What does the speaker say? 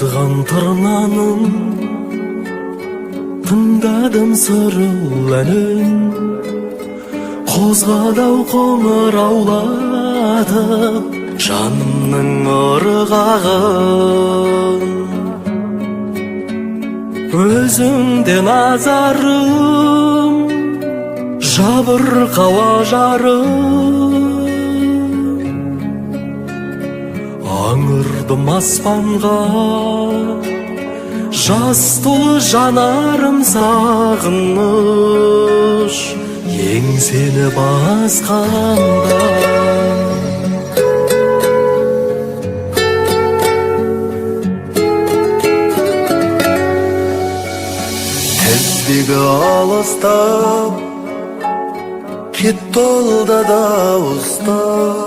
Ардыған тырнаным, тыңдадым сырыл әнін, қозғадау қоңыраулатып жанымның ырғағын. Өзіңден азарым, жабырқау ажарым, аңырдым аспанға, жас толы жанарым сағыныш, еңсені басқанда. Тәздегі алыстап, кет толда да ұстап,